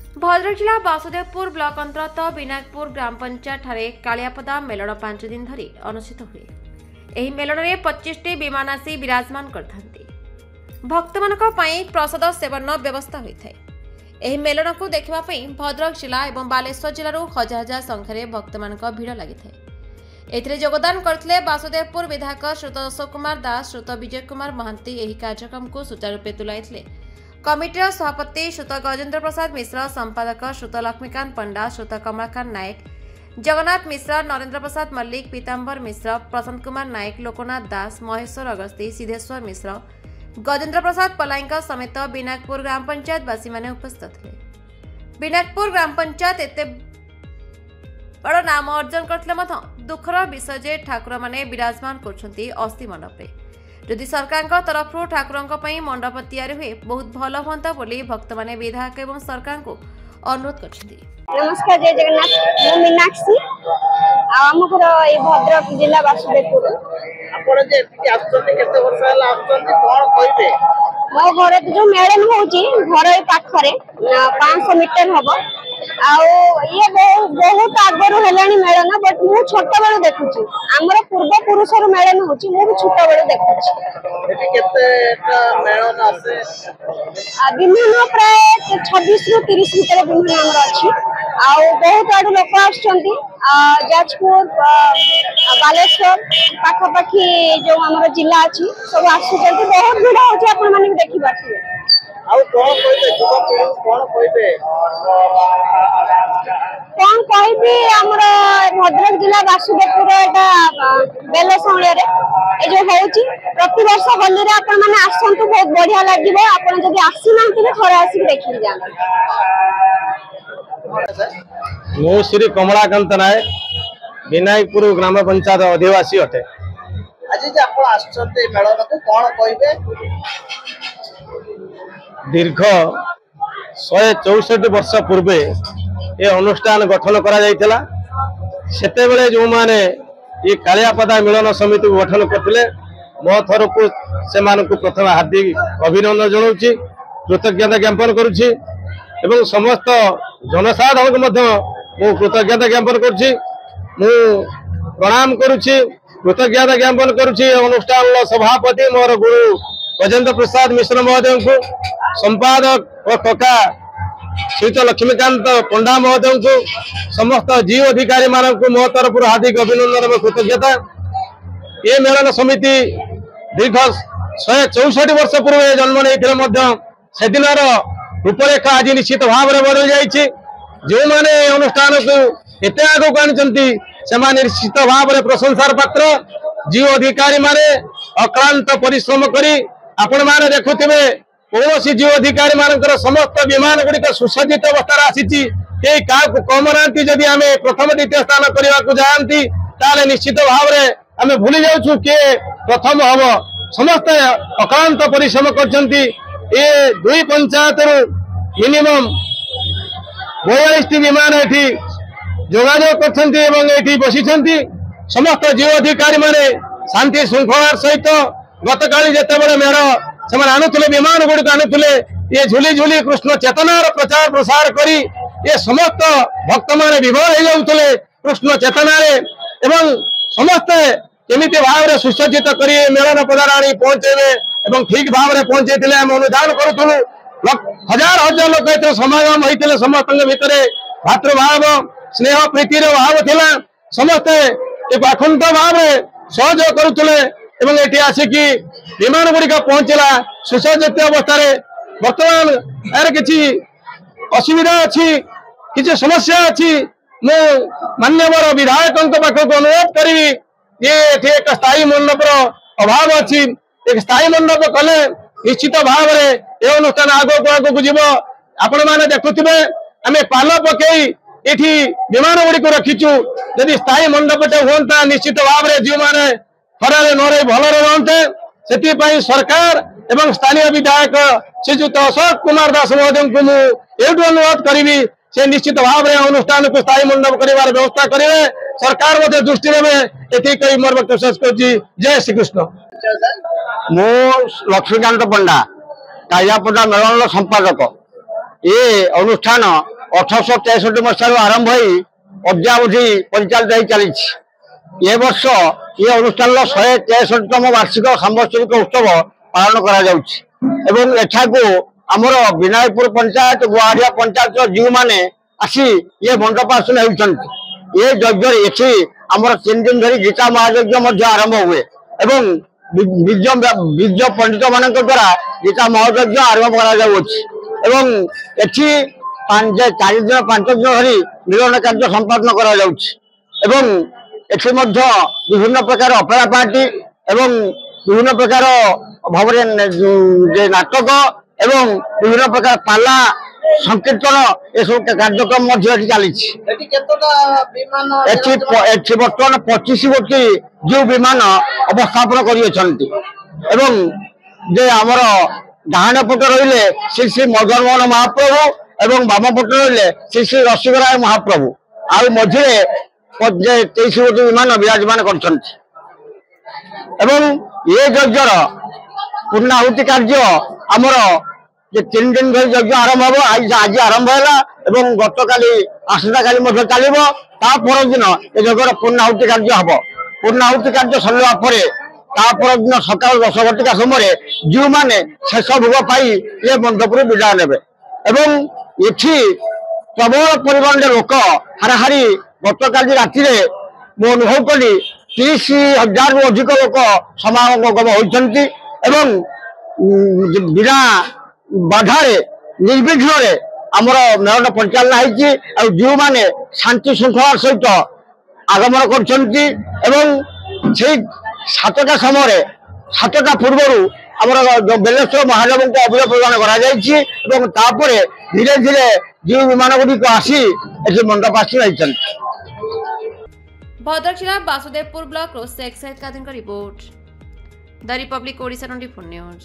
भद्रक जिला वासुदेवपुर ब्लॉक अंतर्गत विनायकपुर ग्राम पंचायत ठारे कालियापदा मेलन 5 दिन धरी अनुष्ठित हुए। एही मेलन में 25टी विमान आसी विराजमान करथांती। भक्त मानक पई प्रसाद सेवन व्यवस्था होइथाय। एही मेलन को देखिबा पई भद्रक जिला एवं बालेश्वर जिल्लारू हजार हजार संख्यारे भक्त मानक भीड़ लागिथाय। एथिरे योगदान करथिले वासुदेवपुर विधायक श्रुत अशोक कुमार दास, श्रुत विजय कुमार महांती। एही कार्यक्रम को सुचारू रूपे तुलाइथिले कमिटीर सभापति श्रुत गजेन्द्र प्रसाद मिश्र, संपादक श्रुत लक्ष्मीकांत पंडा, श्रुत कमलाकांत नायक, जगन्नाथ मिश्र, नरेंद्र प्रसाद मल्लिक, पीतांबर मिश्र, प्रशांत कुमार नायक, लोकनाथ दास, महेश्वर अगस्ती, सिद्धेश्वर मिश्र, गजेन्द्र प्रसाद पलाईंक समेत विनायकपुर ग्राम पंचायत वासी माने उपस्थित थे। विनायकपुर ग्राम पंचायत एते बड़ नाम अर्जन करथिले दुखर विषय जे ठाकुर माने विराजमान करछंती अस्थि मंडपे। यदि सरकार तरफ ठाकुर मंडप तैयारी हुए बहुत भल हाँ बोली भक्त माने विधायक एवं सरकार को अनुरोध कर। नमस्कार, जय जगन्नाथ। मु मीनाक्षी आम घर ये भद्रक जिला वासुदेवपुर। मो घर जो मेलन होची घर पाखरे 500 मीटर हम ये बहुत आगर है मेलन, बट मु छोट बेलू देखुची आमर पूर्व पुरुष मेलन होची मु भी छोट बेलू देखुची। विमान प्राय 26 ରୁ 30 भितर विमान आमर अच्छी बहुत आड़ लोक आसुचंती जाजपुर बालेश्वर पाखापाखी जो आमर जिला अच्छी सब आसुचंती बहुत भिड़ होची आपण माने देखि पाथिबे। कौन कहबी आमर भद्रक जिला वासुदेवपुर एटा बेलसौलिया रे ए जो होची प्रति वर्ष होली रे आपण माने आसंतु बहुत बढ़िया लागिबो। आपण जदी आसी नांती थोड़े आसी देखि जान। मु श्री कमलाकांत नायक विनायकपुर ग्राम पंचायत अधिवासी अटे। आज जे आपण आछते मेलन को कोन कहबे? दीर्घ 164 वर्ष पूर्वे ये अनुष्ठान गठन करा जायतिला। सेते बेले जो माने ये कालियापदा मिलन समिति को गठन करथिले मो थरकु से मानकु प्रथम हार्दिक अभिनंदन जणाउछि, कृतज्ञता ज्ञापन करूछि एवं समस्त जनसाधारण को मध्य मु कृतज्ञता ज्ञापन करूछि। मु प्रणाम करूछि, कृतज्ञता ज्ञापन करूछि अनुष्ठान सभापति मोर गुरु गजेन्द्र प्रसाद मिश्र महोदय को, संपादक और कका श्रीत लक्ष्मीकांत पंडा महोदय को, समस्त जीव अधिकारी मानक मो तरफ हार्दिक अभिनंदन और कृतज्ञता। ये मेलन समिति दीर्घ 164 वर्ष पूर्व जन्म नहीं से दिन रूपरेखा आज निश्चित भाव में बदल जाइए। जो माने अनुष्ठान को एते आगो आनी से निश्चित भाव में प्रशंसार पात्र। जीव अधिकारी माने अक्लांत परिश्रम करी आपण माने देखुथिबे कौन जीव अधिकारी मानकर समस्त विमान गुड़िक सुसज्जित अवस्था आसी कम ना। जदि आम प्रथम द्वितीय स्थान करने को जाती ताले निश्चित भाव में आम भूली जाऊँ किए प्रथम हम। समस्त अक्लांत परिश्रम करछंती। ये दुई पंचायत मिनिमम 42टी विमान एठी जोगाजोग करछंती एवं एठी बसिछंती। समस्त जीव अधिकारी माने शांति श्रृंखलार सहित गतकाली जेतेबेले मेढ़ से आणुले विमान गुड़िक आणुले ये झुली झुली कृष्ण चेतनार प्रचार प्रसार करी ये समस्त भक्त माने विभोर हो जाउतले कृष्ण चेतनार एवं समस्ते केमिति भाव में सुसज्जित करी मेलन पदाराणी पहुंचेबे एवं ठीक भाव में पहुंचे आम अनुदान करूँ। हजार हजार लोक एत समागम होते समस्त भितर भातृभाव स्नेह प्रीतिर भाव थिला। समस्ते एक अखंड भाव में सहयोग करुले एवं ये आसिकी विमान गुड़िक पहुंचला सुसज्जित अवस्था। बर्तमान यार किसी असुविधा अच्छी किसी समस्या अच्छी मु मान्यवर विधायक पाखक अनुरोध करी ये एक स्थायी मंडप अभाव अच्छी। एक स्थायी मंडप कले निश्चित भाव में यह अनुष्ठान आगो आगो जीव। आपण मैंने देखुवे आम पाल पकई ये विमान गुड़िक रखीचु। यदि स्थायी मंडपटे हूँ निश्चित भाव में जीव मैंने खरारे नरे भलरे रहते से सरकार एवं स्थानीय विधायक श्रीजुत अशोक कुमार दास महोदय को मुझे अनुरोध करी से निश्चित भाव में अनुष्ठान को स्थायी मंडप कर व्यवस्था करेंगे। सरकार मध्य दृष्टि देवे कई मोर वक्त शेष कर। जय श्री कृष्ण। मो लक्ष्मीकांत पंडा कालियापदा मेलन संपादक। ये अनुष्ठान 1863 मसीह आरंभ हो अद्यावधि परिचालित चली ए वर्ष ये अनुष्ठान 163तम वार्षिक सांबत्सरिक उत्सव पालन करा आमर विनायकपुर पंचायत गुआरिया पंचायत जीव मैंने आसी ये मंडप आसन होती ये यज्ञ ये आमर 3 दिन धरी गीता महायज्ञ आरंभ हुए एवं बीज पंडित मान द्वारा गीता महायज्ञ आरंभ कर 4 दिन 5 दिन धरी मिलन कार्य संपादन कर विभिन्न प्रकार अपेरा पार्टी एवं विभिन्न प्रकार भाव नाटक एवं विभिन्न प्रकार पाला संकीर्तन ये सब कार्यक्रम चली बर्तमान 25 गोटी जो विमान अवस्थापन कर आमर डाहाण पट रही श्री श्री मदन मोहन महाप्रभु एवं बाम पट रही श्री श्री रसिकराय महाप्रभु आ मझे 23 गोटी विमान विराजमान कर ये यज्ञर पूर्णाहुति कार्य आमर 3 दिन धरी यज्ञ आरंभ हम आज आरंभ है गत काली आसंता काली चलो पर दिन ये यज्ञर पूर्णाहुति कार्य हम पूर्णाहुति कार्य सरला पर दिन सका 10 घटिका समय जो मैंने शेष भोग पाई ये मंडप विदाय ने प्रबल परिमाण लोक हाराहारी गत काली राति मु अनुभव कली 30,000 रु अधिक लोक समागम होती बिना बाधारे निर्विघ्न आमर मेलन परिचालना होती जो मैंने शांति श्रृंखला सहित आगमन कर 7टा समय 7टा पूर्व आमर बेलेश्वर महादेव को अभिनय प्रदान कर धीरे धीरे जो विमान गुड़िक आसी मंडप आसी भद्रक जिला Basudevpur block Sheikh Syed Kadir report the Republic Odisha 24 news.